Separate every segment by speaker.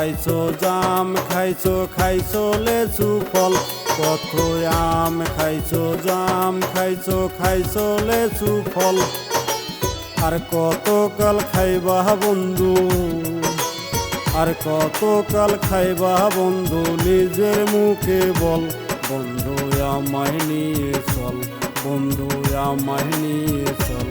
Speaker 1: খাইছো জাম খাইছো খাইছো লেচু ফল, কত আম খাইছো জাম খাইছো খাইছো লেচু ফল। আর কত কাল খাইবা বন্ধু, আর কত কাল খাইবা বন্ধু, নিজের মুখে বল। বন্ধু আমায় নিয়ে চল, বন্ধু আমায় নিয়ে চল।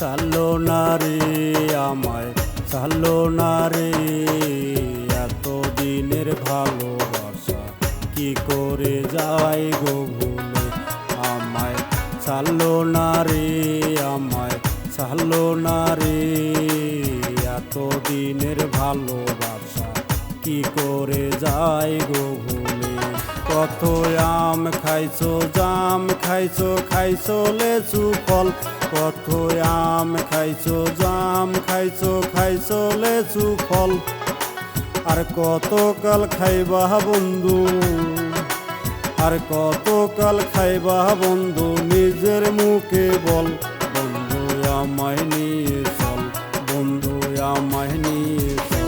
Speaker 1: চালো না রে আমায় চালো না রে, এত দিনের ভালোবাসা কি করে যায় গো ভুলে। আমায় চালো না রে আমায় চালো না রে, এত দিনের ভালোবাসা কি করে যায় গো ভুলে। কত আম খাইছো জাম খাইছো খাইছো লেচু ফল, কত আম খাইছো জাম খাইছো খাইছো লেচু ফল। আর কত কাল খাইবা বন্ধু, আর কত কাল খাইবা বন্ধু, নিজের মুখে বল। বন্ধু আমায় নিয়ে চল, বন্ধু আমায় নিয়ে চল।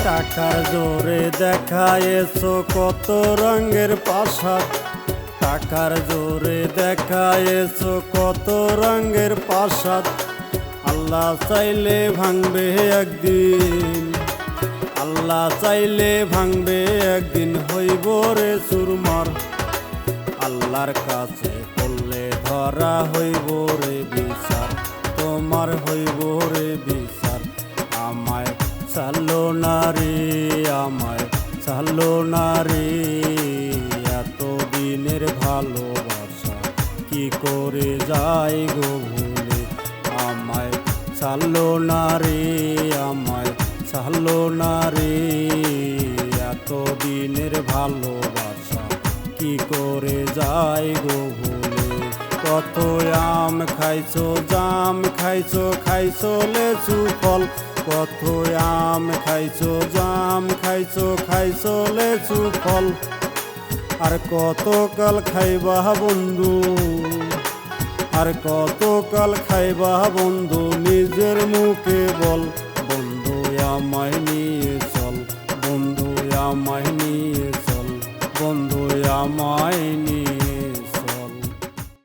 Speaker 1: টাকার জোরে দেখায়েছো কত রঙের প্রাসাদ, টাকার জোরে দেখায়েছো কত রঙের প্রাসাদ। আল্লাহ চাইলে ভাঙবে একদিন, আল্লাহ চাইলে ভাঙবে একদিন, হইব রে চুরমার। আল্লাহর কাছে করলে ধরা হইব রে বিচার, তোমার হইব রে বিচার। আমায় চালো না রে আমায় চালো না রে, এত দিনের ভালোবাসা কি করে যায় গো ভুলে। আমায় চালো না রে আমায় চালো না রে, এত দিনের ভালোবাসা কি করে যায় গো ভুলে। কত আম খাইছো জাম খাইছো খাইছো লেচু ফল, কত আম খাইছো জাম খাইছো খাইছো লেচু ফল। আর কত কাল খাইবা বন্ধু, আর কত কাল খাইবা বন্ধু, নিজের মুখে বল। বন্ধু আমায় নিয়ে চল, বন্ধু আমায় নিয়ে চল, বন্ধু আমায় নিয়ে